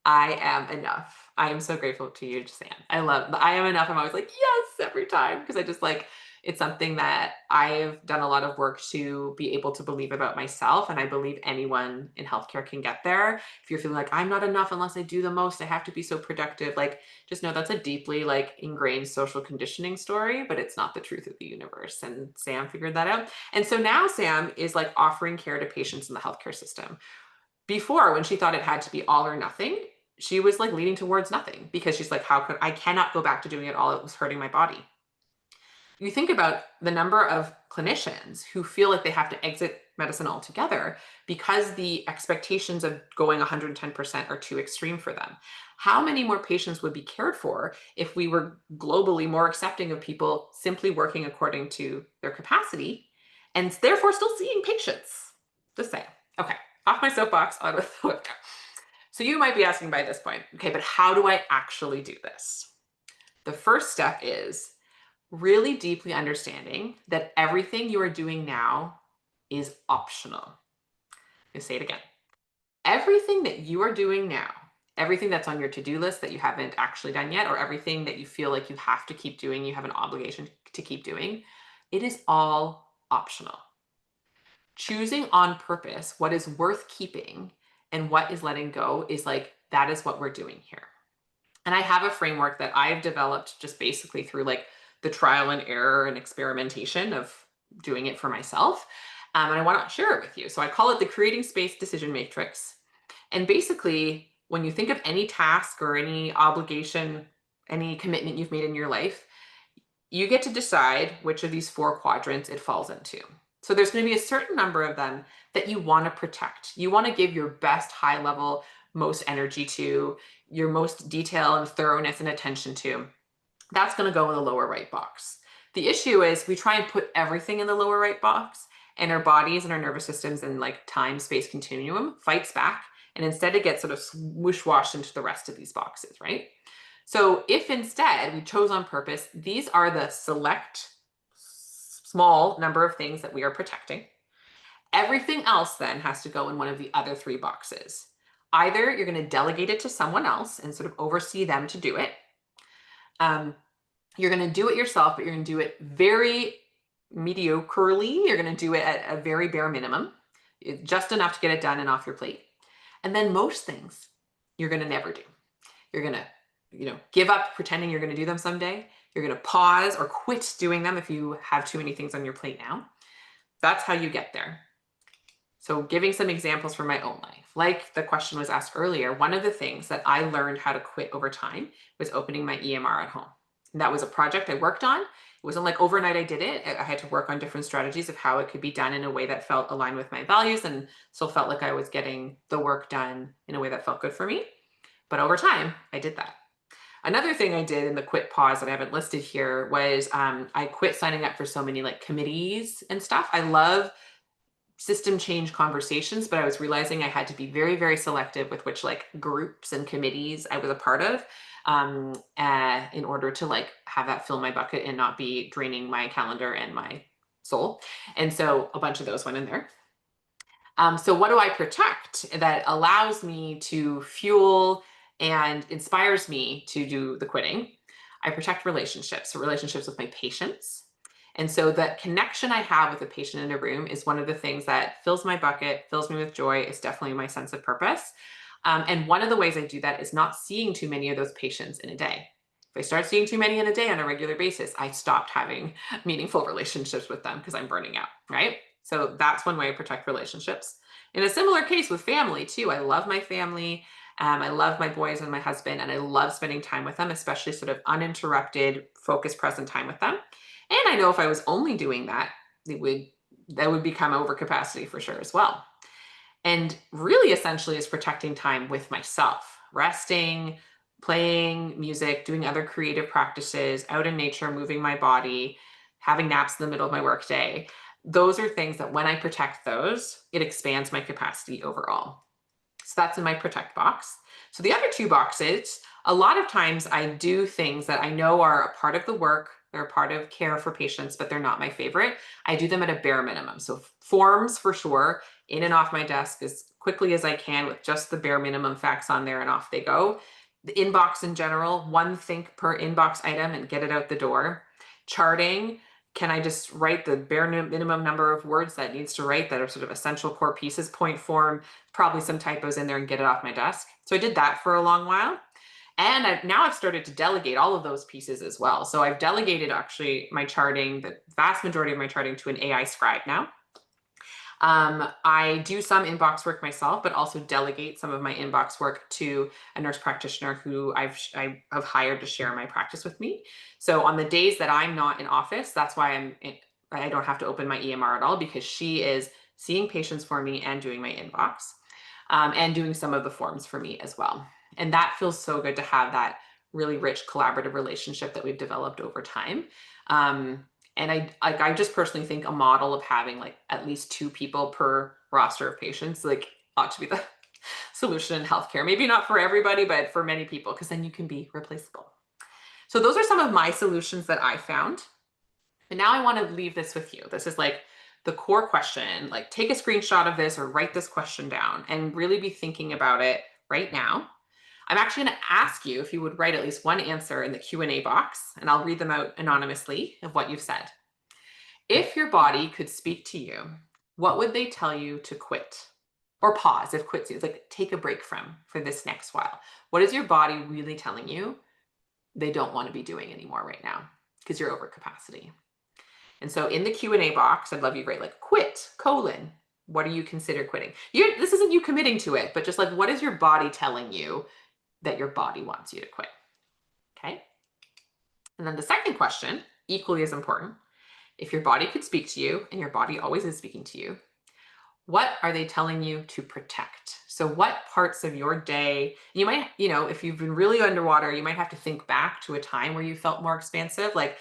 I am enough. I am so grateful to you, Sam. I love the I am enough. I'm always like, yes, every time, because I just like it's something that I've done a lot of work to be able to believe about myself. And I believe anyone in healthcare can get there. If you're feeling like I'm not enough unless I do the most, I have to be so productive. Like, just know that's a deeply like ingrained social conditioning story, but it's not the truth of the universe. And Sam figured that out. And so now Sam is like offering care to patients in the healthcare system. Before, when she thought it had to be all or nothing, she was like leaning towards nothing because she's like, how could I cannot go back to doing it all? It was hurting my body. You think about the number of clinicians who feel like they have to exit medicine altogether because the expectations of going 110% are too extreme for them. How many more patients would be cared for if we were globally more accepting of people simply working according to their capacity and therefore still seeing patients? Just saying. Okay, off my soapbox, on with the whip. So you might be asking by this point, okay, but how do I actually do this? The first step is really deeply understanding that everything you are doing now is optional. I'm going to say it again. Everything that you are doing now, everything that's on your to-do list that you haven't actually done yet, or everything that you feel like you have to keep doing, you have an obligation to keep doing, it is all optional. Choosing on purpose what is worth keeping and what is letting go is like, that is what we're doing here. And I have a framework that I've developed just basically through like the trial and error and experimentation of doing it for myself. And I want to share it with you. So I call it the Creating Space Decision Matrix. And basically, when you think of any task or any obligation, any commitment you've made in your life, you get to decide which of these four quadrants it falls into. So there's going to be a certain number of them that you want to protect. You want to give your best high level, most energy to, your most detail and thoroughness and attention to. That's going to go in the lower right box. The issue is we try and put everything in the lower right box, and our bodies and our nervous systems and like time space continuum fights back, and instead it gets sort of swoosh washed into the rest of these boxes, right? So if instead we chose on purpose, these are the select small number of things that we are protecting, everything else then has to go in one of the other three boxes. Either you're going to delegate it to someone else and sort of oversee them to do it. You're going to do it yourself, but you're going to do it very mediocrely. You're going to do it at a very bare minimum, just enough to get it done and off your plate. And then most things you're going to never do. You're going to, give up pretending you're going to do them someday. You're going to pause or quit doing them if you have too many things on your plate now. That's how you get there. So giving some examples from my own life, like the question was asked earlier, one of the things that I learned how to quit over time was opening my EMR at home. And that was a project I worked on. It wasn't like overnight I did it. I had to work on different strategies of how it could be done in a way that felt aligned with my values and still felt like I was getting the work done in a way that felt good for me. But over time, I did that. Another thing I did in the quit pause that I haven't listed here was I quit signing up for so many like committees and stuff. I love system change conversations, but I was realizing I had to be very, very selective with which like groups and committees I was a part of in order to like have that fill my bucket and not be draining my calendar and my soul. And so a bunch of those went in there. So what do I protect that allows me to fuel and inspires me to do the quitting? I protect relationships, so relationships with my patients. And so that connection I have with a patient in a room is one of the things that fills my bucket, fills me with joy. It's definitely my sense of purpose. And one of the ways I do that is not seeing too many of those patients in a day. If I start seeing too many in a day on a regular basis, I stopped having meaningful relationships with them because I'm burning out, right? So that's one way I protect relationships. In a similar case with family too, I love my family. I love my boys and my husband, and I love spending time with them, especially sort of uninterrupted, focused, present time with them. And I know if I was only doing that, that would become overcapacity for sure as well. And really essentially is protecting time with myself, resting, playing music, doing other creative practices, out in nature, moving my body, having naps in the middle of my workday. Those are things that when I protect those, it expands my capacity overall. So that's in my protect box. So the other two boxes, a lot of times I do things that I know are a part of the work, they're a part of care for patients, but they're not my favorite. I do them at a bare minimum. So forms for sure, in and off my desk as quickly as I can with just the bare minimum facts on there, and off they go. The inbox in general, one think per inbox item and get it out the door. Charting, can I just write the bare minimum number of words that needs to write that are sort of essential core pieces, point form, probably some typos in there, and get it off my desk. So I did that for a long while. And now I've started to delegate all of those pieces as well. So I've delegated actually my charting, the vast majority of my charting, to an AI scribe now. I do some inbox work myself, but also delegate some of my inbox work to a nurse practitioner who I have hired to share my practice with me. So on the days that I'm not in office, that's why I don't have to open my EMR at all, because she is seeing patients for me and doing my inbox and doing some of the forms for me as well. And that feels so good to have that really rich collaborative relationship that we've developed over time. And I just personally think a model of having like at least 2 people per roster of patients like ought to be the solution in healthcare. Maybe not for everybody, but for many people, because then you can be replaceable. So those are some of my solutions that I found. And now I want to leave this with you. This is like the core question. Like, take a screenshot of this or write this question down and really be thinking about it right now. I'm actually going to ask you if you would write at least one answer in the Q&A box, and I'll read them out anonymously of what you've said. If your body could speak to you, what would they tell you to quit? Or pause if quit's you, like take a break from for this next while. What is your body really telling you they don't want to be doing anymore right now because you're over capacity? And so in the Q&A box, I'd love you to write like quit, colon, what do you consider quitting? This isn't you committing to it, but just like what is your body telling you that your body wants you to quit? Okay. And then the second question, equally as important, if your body could speak to you, and your body always is speaking to you, what are they telling you to protect? So what parts of your day, you might, if you've been really underwater, you might have to think back to a time where you felt more expansive. Like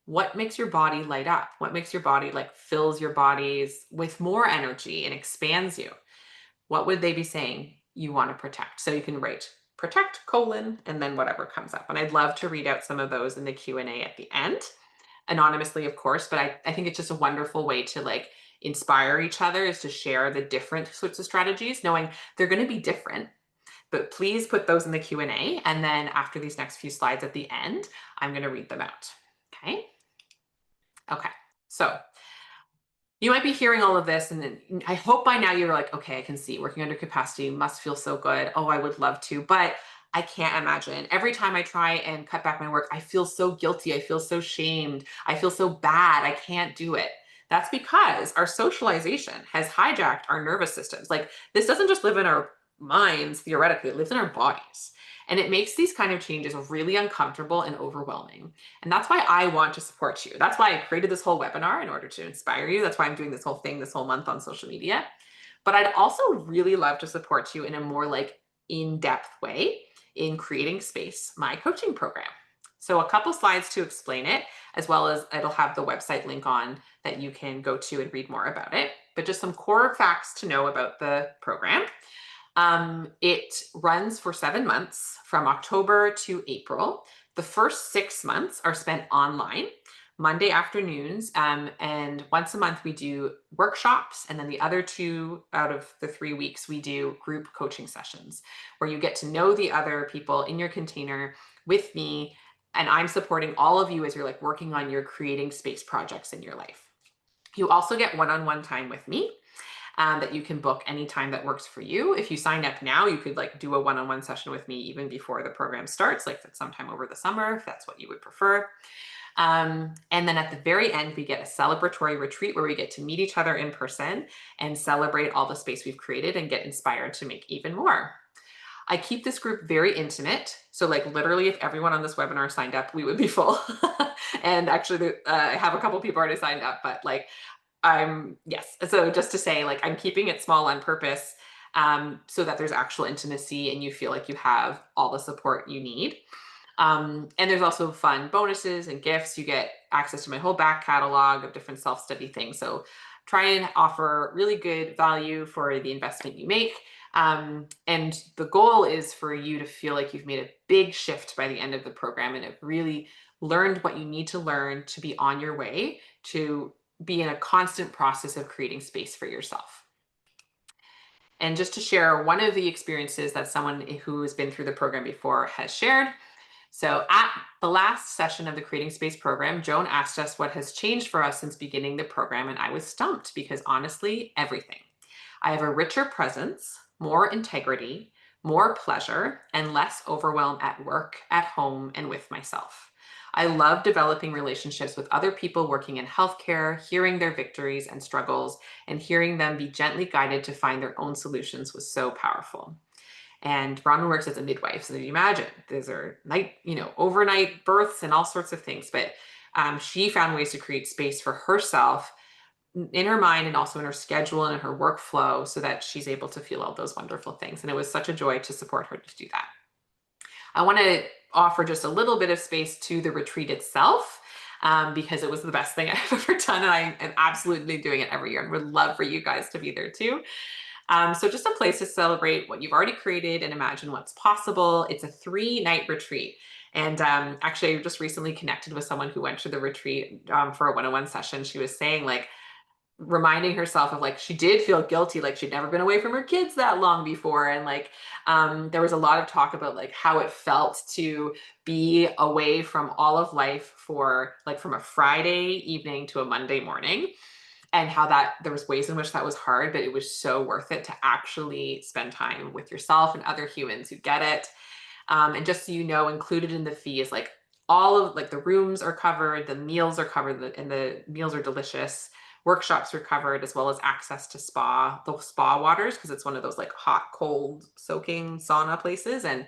what makes your body light up? What makes your body like fills your bodies with more energy and expands you? What would they be saying you want to protect? So you can write protect colon and then whatever comes up. And I'd love to read out some of those in the Q&A at the end, anonymously, of course, but I think it's just a wonderful way to like inspire each other is to share the different sorts of strategies, knowing they're going to be different. But please put those in the Q&A. And then after these next few slides at the end, I'm going to read them out. Okay. Okay. So you might be hearing all of this, and then I hope by now you're like, okay, I can see working under capacity must feel so good. Oh, I would love to, but I can't imagine. Every time I try and cut back my work, I feel so guilty. I feel so shamed. I feel so bad. I can't do it. That's because our socialization has hijacked our nervous systems. Like this doesn't just live in our minds theoretically, it lives in our bodies. And it makes these kind of changes really uncomfortable and overwhelming. And that's why I want to support you. That's why I created this whole webinar in order to inspire you. That's why I'm doing this whole thing this whole month on social media. But I'd also really love to support you in a more like in-depth way in creating space, my coaching program. So a couple slides to explain it, as well as it'll have the website link on that you can go to and read more about it. But just some core facts to know about the program. It runs for 7 months from October to April. The first 6 months are spent online, Monday afternoons, and once a month we do workshops, and then the other 2 out of the 3 weeks we do group coaching sessions where you get to know the other people in your container with me, and I'm supporting all of you as you're like working on your creating space projects in your life. You also get one-on-one time with me that you can book anytime that works for you. If you sign up now, you could like do a one-on-one session with me even before the program starts, like sometime over the summer, if that's what you would prefer. And then at the very end, we get a celebratory retreat where we get to meet each other in person and celebrate all the space we've created and get inspired to make even more. I keep this group very intimate. So like literally if everyone on this webinar signed up, we would be full. And actually I have a couple people already signed up, but like yes. So just to say, like, I'm keeping it small on purpose so that there's actual intimacy and you feel like you have all the support you need. And there's also fun bonuses and gifts. You get access to my whole back catalog of different self-study things. So try and offer really good value for the investment you make. And the goal is for you to feel like you've made a big shift by the end of the program and have really learned what you need to learn to be on your way to be in a constant process of creating space for yourself. And just to share one of the experiences that someone who has been through the program before has shared. So at the last session of the Creating Space program, Joan asked us what has changed for us since beginning the program, and I was stumped because honestly, everything. I have a richer presence, more integrity, more pleasure, and less overwhelm at work, at home, and with myself. I love developing relationships with other people working in healthcare, hearing their victories and struggles, and hearing them be gently guided to find their own solutions was so powerful. And Bronwyn works as a midwife. So you imagine these are overnight births and all sorts of things. But she found ways to create space for herself in her mind and also in her schedule and in her workflow so that she's able to feel all those wonderful things. And it was such a joy to support her to do that. I want to offer just a little bit of space to the retreat itself because it was the best thing I've ever done. And I am absolutely doing it every year and would love for you guys to be there too. So just a place to celebrate what you've already created and imagine what's possible. It's a 3-night retreat. And actually, I just recently connected with someone who went to the retreat for a one-on-one session. She was saying, like, reminding herself of, like, she did feel guilty, like she'd never been away from her kids that long before, and like there was a lot of talk about like how it felt to be away from all of life for like from a Friday evening to a Monday morning, and how that there was ways in which that was hard, but it was so worth it to actually spend time with yourself and other humans who get it. And just so you know, included in the fee is like all of like the rooms are covered, the meals are covered, and the meals are delicious. Workshops are covered, as well as access to the spa waters, because it's one of those like hot, cold, soaking sauna places. And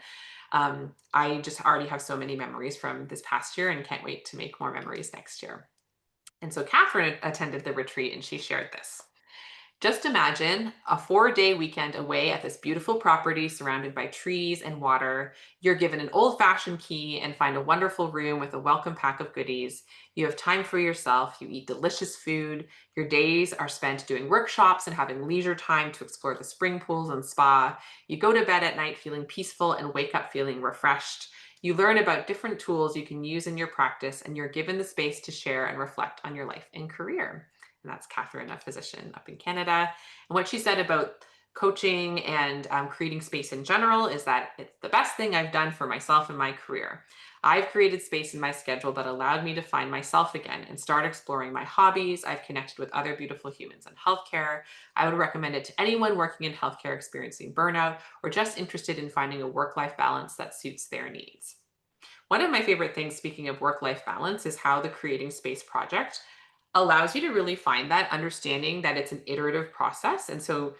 I just already have so many memories from this past year and can't wait to make more memories next year. And so Catherine attended the retreat and she shared this. Just imagine a 4-day weekend away at this beautiful property surrounded by trees and water. You're given an old-fashioned key and find a wonderful room with a welcome pack of goodies. You have time for yourself. You eat delicious food. Your days are spent doing workshops and having leisure time to explore the spring pools and spa. You go to bed at night feeling peaceful and wake up feeling refreshed. You learn about different tools you can use in your practice, and you're given the space to share and reflect on your life and career. And that's Catherine, a physician up in Canada. And what she said about coaching and creating space in general is that it's the best thing I've done for myself in my career. I've created space in my schedule that allowed me to find myself again and start exploring my hobbies. I've connected with other beautiful humans in healthcare. I would recommend it to anyone working in healthcare experiencing burnout or just interested in finding a work-life balance that suits their needs. One of my favorite things, speaking of work-life balance, is how the Creating Space project allows you to really find that, understanding that it's an iterative process. And so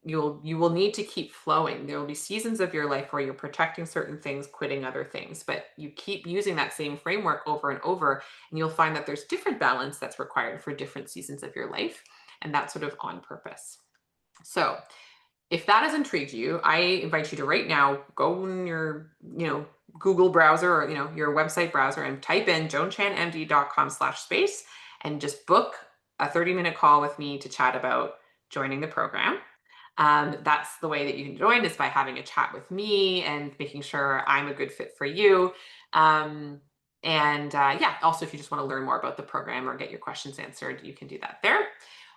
you will need to keep flowing. There will be seasons of your life where you're protecting certain things, quitting other things, but you keep using that same framework over and over, and you'll find that there's different balance that's required for different seasons of your life, and that's sort of on purpose. So if that has intrigued you, I invite you to right now go in your, Google browser or, your website browser and type in joanchanmd.com/space and just book a 30-minute call with me to chat about joining the program. That's the way that you can join, is by having a chat with me and making sure I'm a good fit for you. Yeah, also, if you just want to learn more about the program or get your questions answered, you can do that there.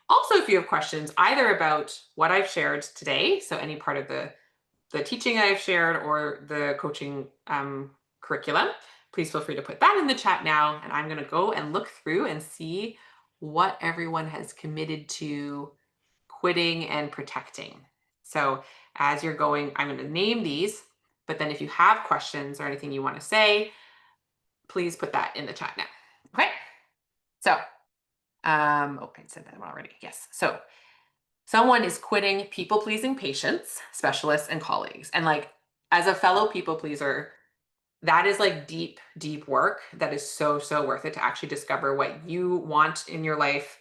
Also, if you have questions either about what I've shared today, so any part of the teaching I've shared or the coaching curriculum, please feel free to put that in the chat now. And I'm going to go and look through and see what everyone has committed to quitting and protecting. So as you're going, I'm going to name these, but then if you have questions or anything you want to say, please put that in the chat now. Okay. So, I said that one already. Yes. So someone is quitting people-pleasing patients, specialists, and colleagues. And like, as a fellow people pleaser, that is like deep, deep work that is so, so worth it to actually discover what you want in your life.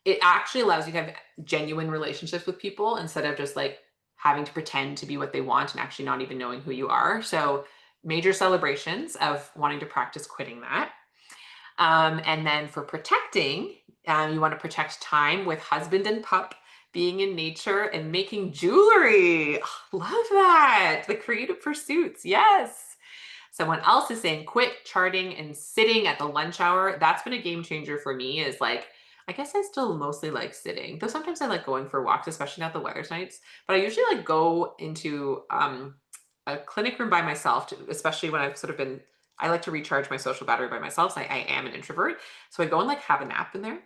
It actually allows you to have genuine relationships with people instead of just like having to pretend to be what they want and actually not even knowing who you are. So major celebrations of wanting to practice quitting that. And then for protecting, you want to protect time with husband and pup, being in nature, and making jewelry. Oh, love that. The creative pursuits. Yes. Someone else is saying quit charting and sitting at the lunch hour. That's been a game changer for me, is like, I guess I still mostly like sitting, though sometimes I like going for walks, especially now the weather's nice. But I usually like go into a clinic room by myself, especially when I've sort of been, I like to recharge my social battery by myself. So I am an introvert. So I go and like have a nap in there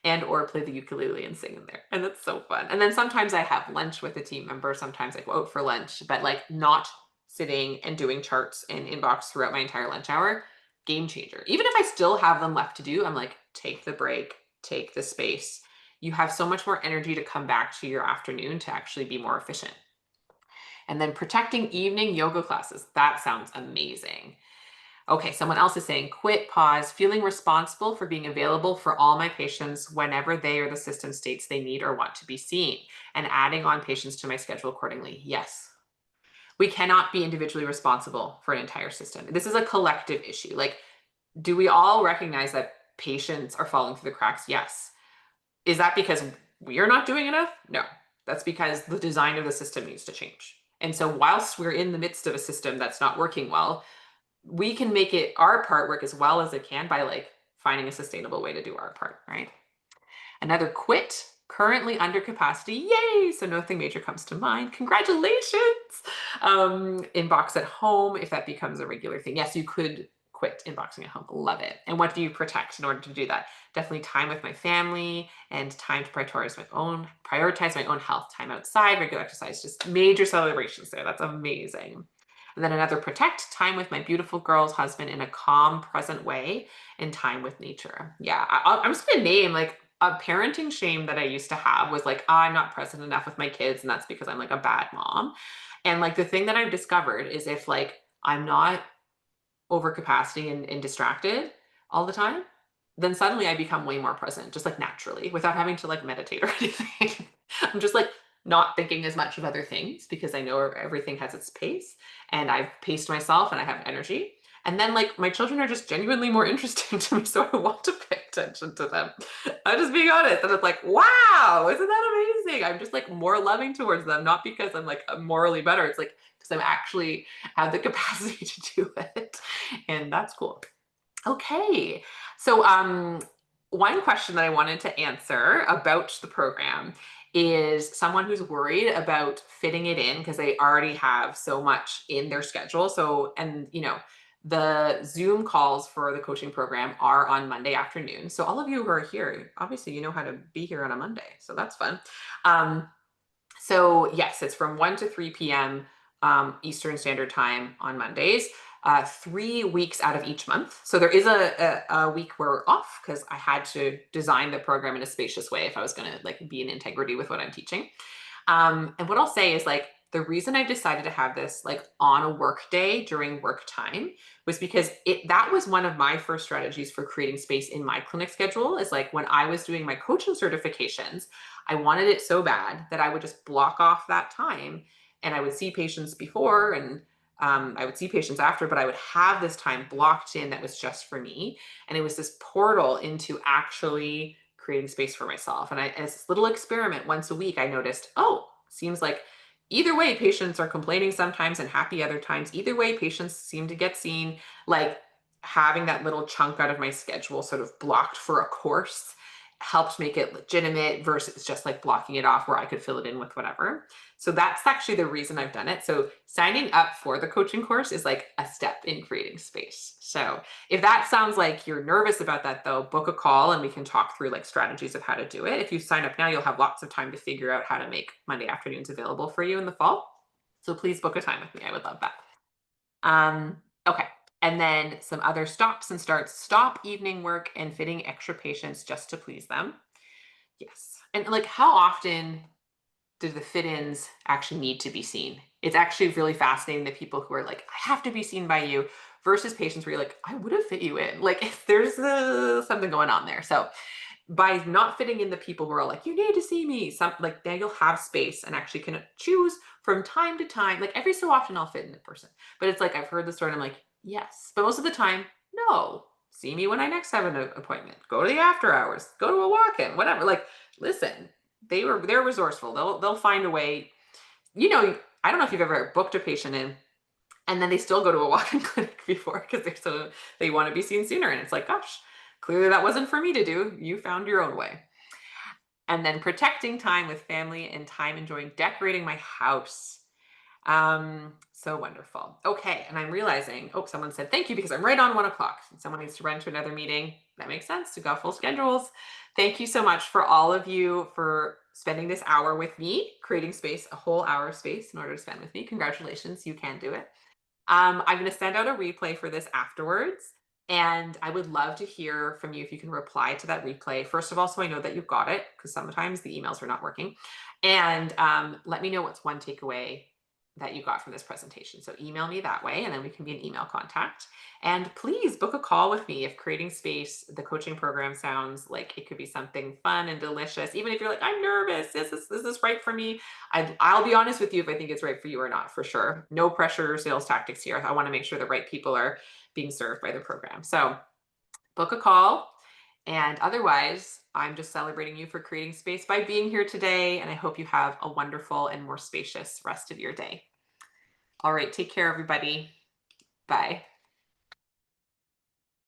and or play the ukulele and sing in there. And that's so fun. And then sometimes I have lunch with a team member. Sometimes I go out for lunch, but like not sitting and doing charts and inbox throughout my entire lunch hour. Game changer. Even if I still have them left to do, I'm like, take the break, take the space. You have so much more energy to come back to your afternoon to actually be more efficient. And then protecting evening yoga classes. That sounds amazing. Okay, someone else is saying quit, pause, feeling responsible for being available for all my patients whenever they or the system states they need or want to be seen, and adding on patients to my schedule accordingly. Yes. We cannot be individually responsible for an entire system. This is a collective issue. Like, do we all recognize that patients are falling through the cracks? Yes. Is that because we are not doing enough? No. That's because the design of the system needs to change. And so whilst we're in the midst of a system that's not working well, we can make it our part work as well as it can by like finding a sustainable way to do our part, right? Another quit, currently under capacity. Yay! So nothing major comes to mind. Congratulations. Inbox at home, if that becomes a regular thing. Yes, you could quit inboxing at home. Love it. And what do you protect in order to do that? Definitely time with my family and time to prioritize my own health, time outside, regular exercise, just major celebrations there. That's amazing. And then another protect time with my beautiful girl's husband in a calm, present way and time with nature. Yeah, I'm just gonna name like a parenting shame that I used to have was like, I'm not present enough with my kids, and that's because I'm like a bad mom. And like the thing that I've discovered is if like I'm not over capacity and distracted all the time, then suddenly I become way more present, just like naturally, without having to like meditate or anything. I'm just like not thinking as much of other things because I know everything has its pace and I've paced myself and I have energy. And then like my children are just genuinely more interesting to me, so I want to pay attention to them. I'm just being honest. And it's like, wow, isn't that amazing? I'm just like more loving towards them, not because I'm like morally better. It's like because I'm actually have the capacity to do it. And that's cool. Okay. So one question that I wanted to answer about the program is someone who's worried about fitting it in because they already have so much in their schedule. So, and the Zoom calls for the coaching program are on Monday afternoon. So all of you who are here, obviously you know how to be here on a Monday. So that's fun. So yes, it's from 1 to 3 p.m. Eastern Standard Time on Mondays, 3 weeks out of each month. So there is a week where we're off because I had to design the program in a spacious way if I was going to like be in integrity with what I'm teaching. And what I'll say is like the reason I decided to have this like on a work day during work time was because that was one of my first strategies for creating space in my clinic schedule is like when I was doing my coaching certifications, I wanted it so bad that I would just block off that time and I would see patients before and I would see patients after, but I would have this time blocked in that was just for me. And it was this portal into actually creating space for myself. And as this little experiment once a week, I noticed, oh, seems like either way, patients are complaining sometimes and happy other times. Either way, patients seem to get seen. Like having that little chunk out of my schedule sort of blocked for a course helped make it legitimate versus just like blocking it off where I could fill it in with whatever. So that's actually the reason I've done it. So signing up for the coaching course is like a step in creating space. So if that sounds like you're nervous about that though, book a call and we can talk through like strategies of how to do it. If you sign up now, you'll have lots of time to figure out how to make Monday afternoons available for you in the fall. So please book a time with me. I would love that. Okay. And then some other stops and starts. Stop evening work and fitting extra patients just to please them. Yes. And like how often do the fit-ins actually need to be seen? It's actually really fascinating that people who are like, I have to be seen by you versus patients where you're like, I would have fit you in. Like if there's something going on there. So by not fitting in the people who are like, you need to see me, some like then you'll have space and actually can choose from time to time. Like every so often I'll fit in a person. But it's like I've heard the story and I'm like, yes. But most of the time, no. See me when I next have an appointment. Go to the after hours. Go to a walk-in, whatever. Like, listen, they're resourceful. They'll find a way. I don't know if you've ever booked a patient in and then they still go to a walk-in clinic before because they want to be seen sooner. And it's like, gosh, clearly that wasn't for me to do. You found your own way. And then protecting time with family and time enjoying decorating my house. So wonderful. Okay, and I'm realizing, oh, someone said thank you because I'm right on 1 o'clock. Someone needs to run to another meeting. That makes sense to go full schedules. Thank you so much for all of you for spending this hour with me, creating space, a whole hour of space in order to spend with me. Congratulations, you can do it. I'm going to send out a replay for this afterwards. And I would love to hear from you if you can reply to that replay. First of all, so I know that you got it, because sometimes the emails are not working. And let me know what's one takeaway that you got from this presentation. So email me that way, and then we can be in email contact. And please book a call with me if creating space, the coaching program sounds like it could be something fun and delicious. Even if you're like, I'm nervous, is this right for me? I'll be honest with you if I think it's right for you or not, for sure. No pressure sales tactics here. I want to make sure the right people are being served by the program. So book a call. And otherwise, I'm just celebrating you for creating space by being here today. And I hope you have a wonderful and more spacious rest of your day. All right, take care, everybody. Bye.